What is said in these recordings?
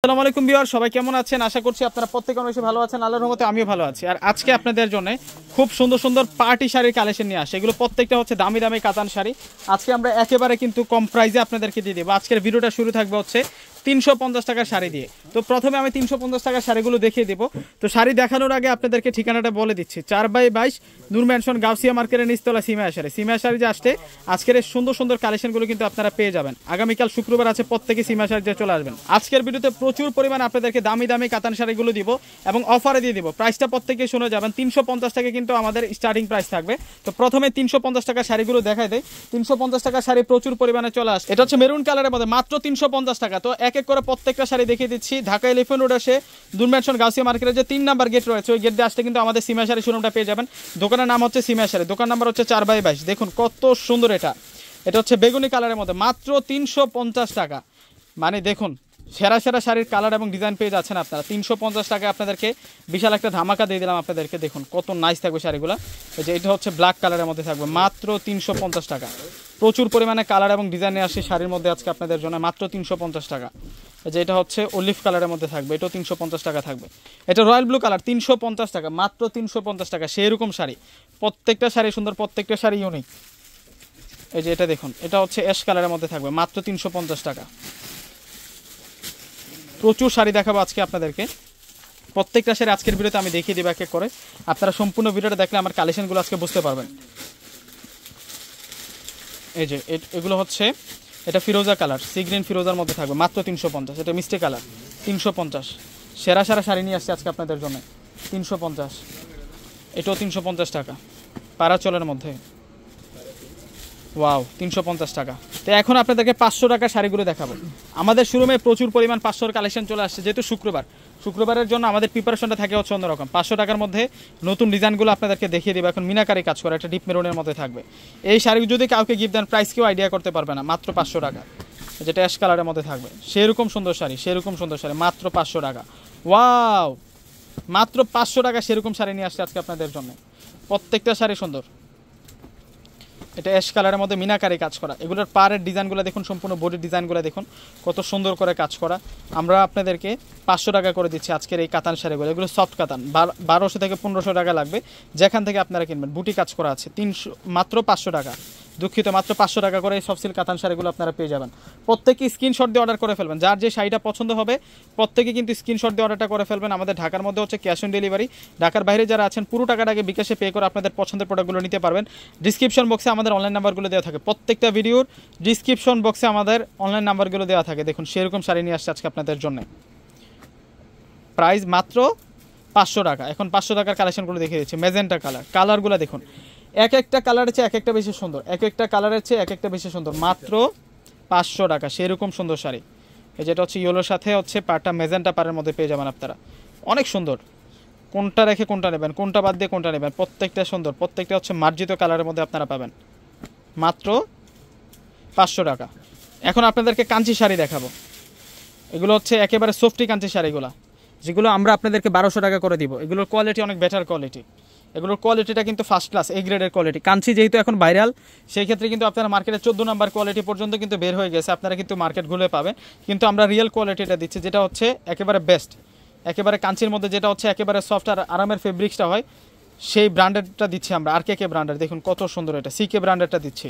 আসসালামু আলাইকুম ভিউয়ার, সবাই কেমন আছেন? আশা করছি আপনারা প্রত্যেকে অনেক বেশি ভালো আছেন। আল্লাহর রহমতে আমিও ভালো আছি। আর আজকে আপনাদের জন্য খুব সুন্দর সুন্দর পার্টি শাড়ির কালেকশন নিয়ে আসে। এগুলো প্রত্যেকটা হচ্ছে দামি দামি কাতান শাড়ি। আজকে আমরা একেবারে কিন্তু কম প্রাইসে আপনাদেরকে দিয়ে দেবো। আজকের ভিডিওটা শুরু থাকবে হচ্ছে 350 টাকার শাড়ি দিয়ে। তো প্রথমে আমি 350 টাকার শাড়িগুলো দেখিয়ে দেবো। তো শাড়ি দেখানোর আগে আপনাদেরকে ঠিকানাটা বলে দিচ্ছি। 4/22 নূর ম্যানশন গাউসিয়া মার্কেটের নিচতলা সিমায়া শাড়ি। সিমায়া শাড়ি যে আসতে আজকের এই সুন্দর সুন্দর কালেকশনগুলো কিন্তু আপনারা পেয়ে যাবেন। আগামীকাল শুক্রবার আছে, প্রত্যেকে সিমায়া শাড়িতে চলে আসবেন। আজকের ভিডিওতে প্রচুর পরিমাণ আপনাদেরকে দামি দামি কাতান শাড়িগুলো দিব এবং অফারে দিয়ে দিব। প্রাইসটা প্রত্যেকে শুনে যাবেন। 350 টাকা কিন্তু আমাদের স্টার্টিং প্রাইস থাকবে। তো প্রথমে 350 টাকা শাড়িগুলো দেখাই দেয়। 350 টাকা শাড়ি প্রচুর পরিমাণে চলে আসে। এটা হচ্ছে মেরুন কালারের মধ্যে, মাত্র 350 টাকা। তো এক এক করে প্রত্যেকটা শাড়ি দেখিয়ে দিচ্ছি। ঢাকা এলিফ্যান্ট রোড এসে নূর ম্যানশন গাউসিয়া মার্কেটের যে 3 নাম্বার গেট রয়েছে, ওই গেট দিয়ে আসতে কিন্তু আমাদের সিমায়া শাড়ি শোরুমটা পেয়ে যাবেন। দোকানের নাম হচ্ছে সিমায়া শাড়ি, দোকান নাম্বার হচ্ছে 4/22। দেখুন কত সুন্দর এটা। এটা হচ্ছে বেগুনি কালারের মধ্যে, মাত্র 350 টাকা। মানে দেখুন সেরা সেরা শাড়ির কালার এবং ডিজাইন পেয়ে যাচ্ছেন আপনারা। 350 টাকায় আপনাদেরকে বিশাল একটা ধামাকা দিয়ে দিলাম আপনাদেরকে। দেখুন কত নাইস থাকবে শাড়িগুলো। এই যে এটা হচ্ছে ব্ল্যাক কালারের মধ্যে থাকবে, মাত্র 350 টাকা। প্রচুর পরিমাণে কালার এবং ডিজাইন নিয়ে আসছে শাড়ির মধ্যে আজকে আপনাদের জন্য, মাত্র 350 টাকা। এই যে এটা হচ্ছে অলিভ কালারের মধ্যে থাকবে, এটাও 350 টাকা থাকবে। এটা রয়্যাল ব্লু কালার, 350 টাকা, মাত্র 350 টাকা। সেই রকম শাড়ি, প্রত্যেকটা শাড়ি সুন্দর, প্রত্যেকটা শাড়ি ইউনিক। এই যে এটা দেখুন, এটা হচ্ছে অ্যাশ কালারের মধ্যে থাকবে, মাত্র 350 টাকা। প্রচুর শাড়ি দেখাবো আজকে আপনাদেরকে। প্রত্যেকটা শাড়ি আজকের ভিডিওতে আমি দেখিয়ে দেবো এক এক করে। আপনারা সম্পূর্ণ ভিডিওটা দেখলে আমার কালেকশনগুলো আজকে বুঝতে পারবেন। এই যে এগুলো হচ্ছে, এটা ফিরোজা কালার, সি গ্রিন ফিরোজার মধ্যে থাকবে, মাত্র 350। এটা মিষ্টি কালার, 350। সেরা সেরা শাড়ি নিয়ে আসছে আজকে আপনাদের জন্য, 350। এটাও 350 টাকা, পারাচলের মধ্যে। ওয়াও, 350 টাকা। তো এখন আপনাদেরকে 500 টাকার শাড়িগুলো দেখাবো। আমাদের শোরুমে প্রচুর পরিমাণ 500 কালেকশন চলে আসছে, যেহেতু শুক্রবারের জন্য আমাদের প্রিপারেশনটা থাকে হচ্ছে অন্যরকম। 500 টাকার মধ্যে নতুন ডিজাইনগুলো আপনাদেরকে দেখিয়ে দেবো। এখন মিনাকারি কাজ করা একটা ডিপ মেরুনের মধ্যে থাকবে। এই শাড়ি যদি কাউকে গিফট দেন, প্রাইস কেউ আইডিয়া করতে পারবে না, মাত্র 500 টাকা। যেটা অ্যাশ কালারের মধ্যে থাকবে, সেরকম সুন্দর শাড়ি, সেরকম সুন্দর শাড়ি, মাত্র 500 টাকা। ওয়াও, মাত্র 500 টাকা সেরকম শাড়ি নিয়ে আসছে আজকে আপনাদের জন্য। প্রত্যেকটা শাড়ি সুন্দর। এটা অ্যাশ কালারের মধ্যে মিনাকারি কাজ করা। এগুলোর পাড়ের ডিজাইনগুলো দেখুন, সম্পূর্ণ বডির ডিজাইনগুলো দেখুন কত সুন্দর করে কাজ করা। আমরা আপনাদেরকে 500 টাকা করে দিচ্ছি আজকের এই কাতান শাড়িগুলো। এগুলো সফট কাতান, 1200 থেকে 1500 টাকা লাগবে যেখান থেকে আপনারা কিনবেন। বুটি কাজ করা আছে, মাত্র 500 টাকা। দুঃখিত, মাত্র 500 টাকা করে এই সফট সিল্ক কাতান শাড়িগুলো আপনারা পেয়ে যাবেন। প্রত্যেকে স্ক্রিনশট দিয়ে অর্ডার করে ফেলবেন। যার যে শাড়িটা পছন্দ হবে প্রত্যেকে কিন্তু স্ক্রিনশট দিয়ে অর্ডারটা করে ফেলবেন। আমাদের ঢাকার মধ্যে হচ্ছে ক্যাশ অন ডেলিভারি। ঢাকার বাইরে যারা আছেন পুরো টাকাটাকে বিকাশে পে করে আপনাদের পছন্দের প্রোডাক্টগুলো নিতে পারবেন। ডিসক্রিপশন বক্সে আমাদের অনলাইন নাম্বারগুলো দেওয়া থাকে। প্রত্যেকটা ভিডিওর ডিসক্রিপশন বক্সে আমাদের অনলাইন নাম্বারগুলো দেওয়া থাকে। দেখুন সেরকম শাড়ি নিয়ে আসছে আজকে আপনাদের জন্য। প্রাইস মাত্র 500 টাকা। এখন 500 টাকার কালেকশনগুলো দেখিয়ে দিচ্ছি। ম্যাজেন্টা কালারগুলো দেখুন, এক একটা কালারের চেয়ে এক একটা বেশি সুন্দর, এক একটা কালারের চেয়ে এক একটা বেশি সুন্দর, মাত্র 500 টাকা। সেরকম সুন্দর শাড়ি। এই যেটা হচ্ছে ইয়েলোর সাথে হচ্ছে পাড়টা ম্যাজেন্টা পাড়ের মধ্যে পেয়ে যাবেন আপনারা, অনেক সুন্দর। কোনটা রেখে কোনটা নেবেন, কোনটা বাদ দিয়ে কোনটা নেবেন, প্রত্যেকটা সুন্দর। প্রত্যেকটা হচ্ছে মার্জিত কালারের মধ্যে আপনারা পাবেন, মাত্র 500 টাকা। এখন আপনাদেরকে কাঞ্চি শাড়ি দেখাবো। এগুলো হচ্ছে একেবারে সফটি কাঞ্চি শাড়িগুলো, যেগুলো আমরা আপনাদেরকে 1200 টাকা করে দিব। এগুলোর কোয়ালিটি অনেক বেটার কোয়ালিটি। এগুলোর কোয়ালিটিটা কিন্তু ফার্স্ট ক্লাস, এ গ্রেডের কোয়ালিটি। কাঞ্চি যেহেতু এখন ভাইরাল, সেই ক্ষেত্রে কিন্তু আপনারা মার্কেটে 14 নাম্বার কোয়ালিটি পর্যন্ত কিন্তু বের হয়ে গেছে, আপনারা কিন্তু মার্কেট ঘুরে পাবেন। কিন্তু আমরা রিয়েল কোয়ালিটিটা দিচ্ছি, যেটা হচ্ছে একেবারে বেস্ট। একেবারে কাঞ্চির মধ্যে যেটা হচ্ছে একেবারে সফট আর আরামের ফেব্রিক্সটা হয়, সেই ব্র্যান্ডেডটা দিচ্ছি আমরা। আর কে ব্র্যান্ডের দেখুন কত সুন্দর। এটা সিকে ব্র্যান্ডেরটা দিচ্ছি,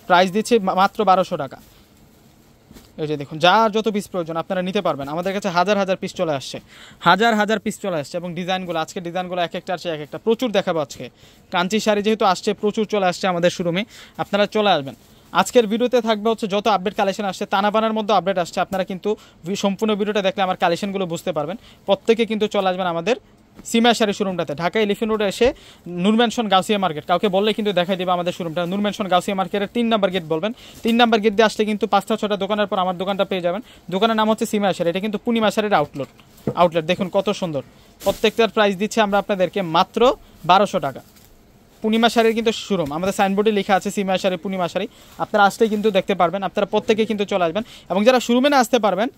প্রাইস দিচ্ছি মাত্র 1200 টাকা। এই যে দেখুন, যার যত পিস প্রয়োজন আপনারা নিতে পারবেন। আমাদের কাছে হাজার হাজার পিস চলে আসছে, হাজার পিস চলে আসছে। এবং ডিজাইনগুলো, আজকে ডিজাইনগুলো এক একটা আছে এক একটা, প্রচুর দেখাবো আজকে। কাঞ্চি শাড়ি যেহেতু আসছে, প্রচুর চলে আসছে আমাদের শোরুমে, আপনারা চলে আসবেন। আজকের ভিডিওতে থাকবে হচ্ছে যত আপডেট কালেকশন আসছে, তানাবানার মধ্যে আপডেট আসছে। আপনারা কিন্তু সম্পূর্ণ ভিডিওটা দেখলে আমার কালেকশনগুলো বুঝতে পারবেন। প্রত্যেকে কিন্তু চলে আসবেন আমাদের সিমায়া শাড়ি শোরুমটাতে। ঢাকা এলিফ্যান্ট রোডে এসে নূর ম্যানশন গাউসিয়া মার্কেট, কাউকে বললে কিন্তু দেখাই দেবে আমাদের শোরুমটা। নূর ম্যানশন গাউসিয়া মার্কেটের 3 নাম্বার গেট বলবেন। 3 নাম্বার গেট দিয়ে আসলে কিন্তু 5টা-6টা দোকানের পর আমার দোকানটা পেয়ে যাবেন। দোকানের নাম হচ্ছে সিমায়া শাড়ি। এটা কিন্তু পূর্ণিমা শাড়ির আউটলেট। দেখুন কত সুন্দর। প্রত্যেকটার প্রাইস দিচ্ছে আমরা আপনাদেরকে মাত্র 1200 টাকা। পূর্ণিমা শাড়ির কিন্তু শোরুম, আমাদের সাইনবোর্ডে লেখা আছে সিমায়া শাড়ি, পূর্ণিমা শাড়ি। আপনারা আসলেই কিন্তু দেখতে পারবেন। আপনারা প্রত্যেকে কিন্তু চলে আসবেন। এবং যারা শোরুমে না আসতে পারবেন,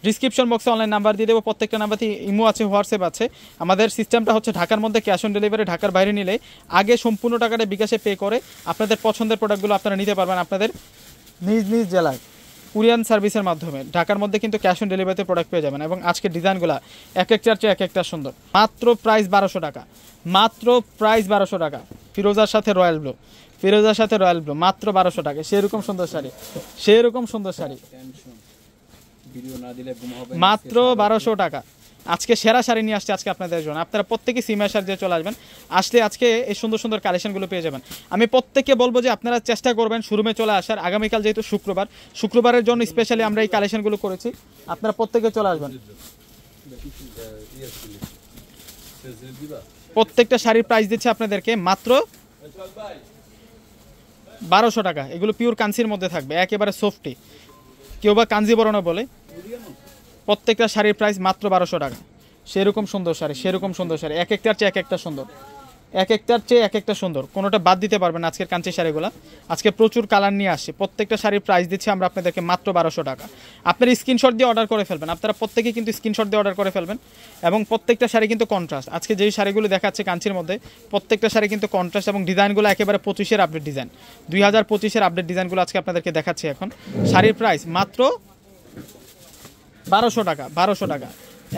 ডিসক্রিপশন বক্সে অনলাইন নাম্বার দিয়ে দেবো। প্রত্যেকটা নাম্বারতে ইমো আছে, হোয়াটসঅ্যাপ আছে। আমাদের সিস্টেমটা হচ্ছে ঢাকার মধ্যে ক্যাশ অন ডেলিভারি। ঢাকার বাইরে নিলে আগে সম্পূর্ণ টাকাটা বিকাশে পে করে আপনাদের পছন্দের প্রোডাক্টগুলো আপনারা নিতে পারবেন আপনাদের নিজ নিজ জেলায়। কুরিয়ান সার্ভিসের মাধ্যমে ঢাকার মধ্যে কিন্তু ক্যাশ অন ডেলিভারিতে প্রোডাক্ট পেয়ে যাবেন। এবং আজকের ডিজাইনগুলো এক একটার চেয়ে এক একটা সুন্দর। মাত্র প্রাইস 1200 টাকা, মাত্র প্রাইস 1200 টাকা। ফিরোজার সাথে রয়্যাল ব্লু, ফিরোজার সাথে রয়্যাল ব্লু, মাত্র 1200 টাকা। সেরকম সুন্দর শাড়ি, সেরকম সুন্দর শাড়ি, মাত্র 1200 টাকা। আজকে সেরা শাড়ি নিয়ে আসছে আজকে আপনাদের জন্য। আপনারা প্রত্যেকে সিমা শাড়ি দিয়ে চলে আসবেন, আসলে আজকে এই সুন্দর সুন্দর কালেকশনগুলো পেয়ে যাবেন। আমি প্রত্যেককে বলবো যে আপনারা চেষ্টা করবেন শোরুমে চলে আসার। আগামীকাল যেহেতু শুক্রবার, শুক্রবারের জন্য স্পেশালি আমরা এই কালেকশনগুলো করেছি। আপনারা প্রত্যেকে চলে আসবেন। প্রত্যেকটা শাড়ির প্রাইস দিচ্ছে আপনাদেরকে মাত্র 1200 টাকা। এগুলো পিওর কাঞ্চির মধ্যে থাকবে, একেবারে সফটি, কেউ বা কাঞ্জিবরণও বলে। প্রত্যেকটা শাড়ির প্রাইস মাত্র 1200 টাকা। সেরকম সুন্দর শাড়ি, সেরকম সুন্দর শাড়ি, এক একটার চেয়ে এক একটা সুন্দর, এক একটার চেয়ে এক একটা সুন্দর, কোনোটা বাদ দিতে পারবেন না আজকের কাঞ্চি শাড়িগুলো। আজকে প্রচুর কালার নিয়ে আসছি। প্রত্যেকটা শাড়ির প্রাইস দিচ্ছি আমরা আপনাদেরকে মাত্র 1200 টাকা। আপনারা স্ক্রিনশট দিয়ে অর্ডার করে ফেলবেন, আপনারা প্রত্যেকেই কিন্তু স্ক্রিনশট দিয়ে অর্ডার করে ফেলবেন। এবং প্রত্যেকটা শাড়ি কিন্তু কন্ট্রাস্ট। আজকে যেই শাড়িগুলো দেখাচ্ছে কাঞ্চির মধ্যে প্রত্যেকটা শাড়ি কিন্তু কন্ট্রাস্ট এবং ডিজাইনগুলো একেবারে 25-এর আপডেট ডিজাইন, 2025-এর আপডেট ডিজাইনগুলো আজকে আপনাদেরকে দেখাচ্ছি। এখন শাড়ির প্রাইস মাত্র 1200 টাকা, 1200 টাকা।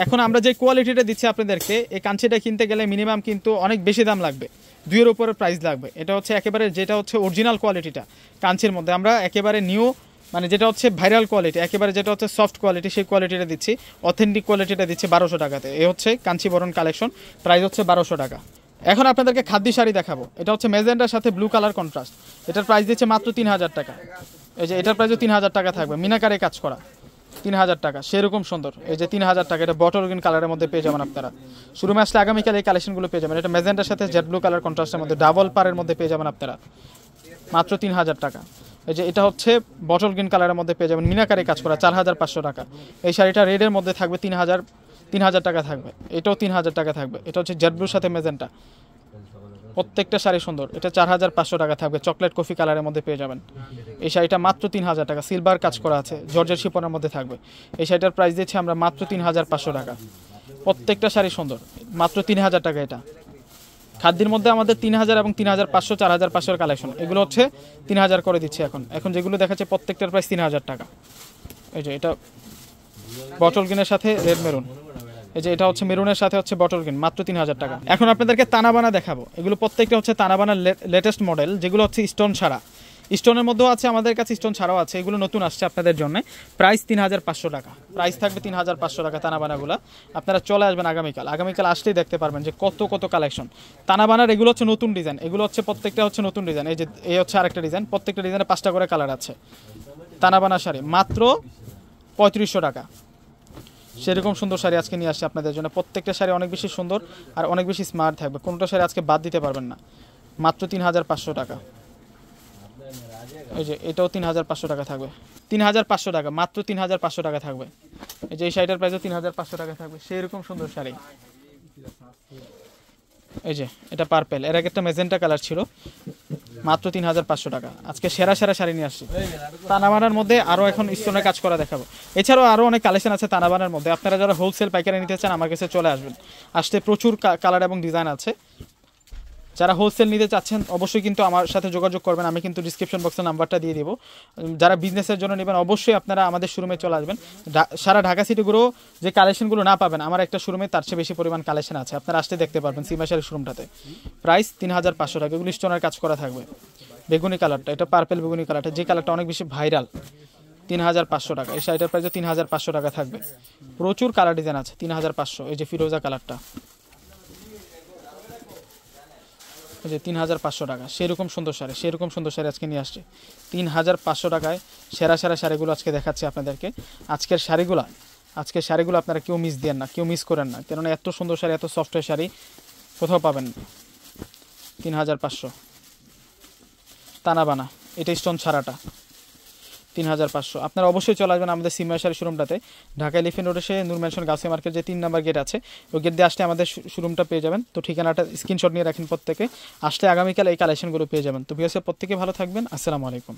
এখন আমরা যে কোয়ালিটিটা দিচ্ছি আপনাদেরকে, এই কাঞ্চিটা কিনতে গেলে মিনিমাম কিন্তু অনেক বেশি দাম লাগবে, 2-এর উপরে প্রাইস লাগবে। এটা হচ্ছে একেবারে যেটা হচ্ছে অরিজিনাল কোয়ালিটিটা কাঞ্চির মধ্যে, আমরা একেবারে নিউ মানে যেটা হচ্ছে ভাইরাল কোয়ালিটি, একেবারে যেটা হচ্ছে সফট কোয়ালিটি, সেই কোয়ালিটিটা দিচ্ছি, অথেন্টিক কোয়ালিটিটা দিচ্ছি 1200 টাকাতে। এই হচ্ছে কাঞ্চিবরণ কালেকশন, প্রাইস হচ্ছে 1200 টাকা। এখন আপনাদেরকে খাদ্য শাড়ি দেখাবো। এটা হচ্ছে মেজেন্ডার সাথে ব্লু কালার কন্ট্রাস্ট। এটার প্রাইস দিচ্ছে মাত্র 3000 টাকা। এই যে এটার প্রাইসও 3000 টাকা থাকবে, মিনাকারে কাজ করা, 3000 টাকা। সেরকম সুন্দর, এই যে 3000 টাকা। এটা বটল গ্রিন কালারের মধ্যে পেয়ে যাবেন আপনারা। শোরুমে আসলে আগামীকাল এই কালেকশনগুলো পেয়ে যাবেন। এটা মেজেন্ডার সাথে জেড ব্লু কালার কন্ট্রাস্টের মধ্যে ডাবল পারের মধ্যে পেয়ে যাবেন আপনারা, মাত্র 3000 টাকা। এই যে এটা হচ্ছে বটল গ্রিন কালারের মধ্যে পেয়ে যাবেন, মিনাকারে কাজ করা, 4500 টাকা। এই শাড়িটা রেডের মধ্যে থাকবে 3000 টাকা থাকবে। এটাও 3000 টাকা থাকবে। এটা হচ্ছে জেড ব্লুর সাথে মেজেন্টা, প্রত্যেকটা শাড়ি সুন্দর। এটা 4500 টাকা থাকবে, চকলেট কফি কালারের মধ্যে পেয়ে যাবেন। এই শাড়িটা মাত্র 3000 টাকা, সিলভার কাজ করা আছে, জর্জের শিপনের মধ্যে থাকবে। এই শাড়িটার প্রাইস দিচ্ছি আমরা মাত্র 3500 টাকা। প্রত্যেকটা শাড়ি সুন্দর, মাত্র 3000 টাকা। এটা খাদ্যের মধ্যে আমাদের 3000 এবং 3500, 4500 কালেকশন, এগুলো হচ্ছে 3000 করে দিচ্ছি এখন। এখন যেগুলো দেখাচ্ছে প্রত্যেকটার প্রাইস 3000 টাকা। এই যে এটা বটল গ্রিনের সাথে রেড মেরুন, এই যে এটা হচ্ছে মেরুনের সাথে হচ্ছে বটল গ্রিন, মাত্র 3000 টাকা। এখন আপনাদেরকে তানাবানা দেখাবো। এগুলো প্রত্যেকটা হচ্ছে তানাবানার লেটেস্ট মডেল, যেগুলো হচ্ছে স্টোন ছাড়া। স্টোনের মধ্যেও আছে আমাদের কাছে, স্টোন ছাড়াও আছে। এগুলো নতুন আসছে আপনাদের জন্য, প্রাইস 3500 টাকা। প্রাইস থাকবে 3500 টাকা তানাবানাগুলো। আপনারা চলে আসবেন আগামীকাল, আগামীকাল আসলেই দেখতে পারবেন যে কত কত কালেকশন তানাবানার। এগুলো হচ্ছে নতুন ডিজাইন, এগুলো হচ্ছে প্রত্যেকটা হচ্ছে নতুন ডিজাইন। এই যে এই হচ্ছে আরেকটা ডিজাইন, প্রত্যেকটা ডিজাইনে 5টা করে কালার আছে। তানাবানা শাড়ি মাত্র 3500 টাকা। সেরকম সুন্দর শাড়ি আজকে নিয়ে আসছে আপনাদের জন্য। প্রত্যেকটা শাড়ি অনেক বেশি সুন্দর আর অনেক বেশি স্মার্ট থাকবে, কোনোটা শাড়ি আজকে বাদ দিতে পারবেন না। মাত্র 3500 টাকা। এই যে এটাও 3500 টাকা থাকবে, 3500 টাকা, মাত্র 3500 টাকা থাকবে। এই যে এই শাড়িটার প্রাইসও 3500 টাকা থাকবে। সেরকম সুন্দর শাড়ি। এই যে এটা পার্পেল, এর আগে একটা মেজেন্টা কালার ছিল, মাত্র 3500 টাকা। আজকে সেরা সেরা শাড়ি নিয়ে আসছি। তানাবানার মধ্যে আরও এখন স্টোনের কাজ করা দেখাবো। এছাড়াও আরও অনেক কালেকশন আছে তানাবানার মধ্যে। আপনারা যারা হোলসেল পাইকারি নিতে চান আমার কাছে চলে আসবেন, আসতে প্রচুর কালার এবং ডিজাইন আছে। যারা হোলসেল নিতে চাচ্ছেন অবশ্যই কিন্তু আমার সাথে যোগাযোগ করবেন, আমি কিন্তু ডিসক্রিপশন বক্সে নাম্বারটা দিয়ে দিব। যারা বিজনেসের জন্য নেবেন অবশ্যই আপনারা আমাদের শোরুমে চলে আসবেন। সারা ঢাকা সিটিগুলো যে কালেকশনগুলো না পাবেন, আমার একটা শোরুমে তার চেয়ে বেশি পরিমাণ কালেকশন আছে, আপনারা আসতে দেখতে পারবেন সীমাশারি শোরুমটাতে। প্রাইস 3500 টাকা। এগুলো স্টোনের কাজ করা থাকবে। বেগুনি কালারটা, এটা পার্পেল বেগুনি কালারটা, যে কালারটা অনেক বেশি ভাইরাল, 3500 টাকা। এই শাড়িটার প্রাইসও 3500 টাকা থাকবে। প্রচুর কালার ডিজাইন আছে, 3500। এই যে ফিরোজা কালারটা, এই যে 3500 টাকা। সেরকম সুন্দর শাড়ি, সেরকম সুন্দর শাড়ি আজকে নিয়ে আসছে 3500 টাকায়। সেরা সেরা শাড়িগুলো আজকে দেখাচ্ছি আপনাদেরকে। আজকের শাড়িগুলো আপনারা কেউ মিস দেন না, কেউ মিস করেন না, কেননা এত সুন্দর শাড়ি, এত সফটের শাড়ি কোথাও পাবেন না। 3500 তানাবানা, এটা স্টোন ছাড়াটা, 3500। আপনারা অবশ্যই চলে আসবেন আমাদের সীমাশারি শোরুমটাতে। ঢাকা এলিফ্যান্ট রোডে এসে নূর ম্যানশন গাউসিয়া মার্কেট যে 3 নম্বর গেট আছে, ওই গেট দিয়ে আসলে আমাদের শোরুমটা পেয়ে যাবেন। তো ঠিকানাটা স্ক্রিনশট নিয়ে রাখেন প্রত্যেকে, আসলে আগামীকাল এই কালেকশনগুলো পেয়ে যাবেন। তো ভিউয়ার্স প্রত্যেকে ভালো থাকবেন। আসসালামু আলাইকুম।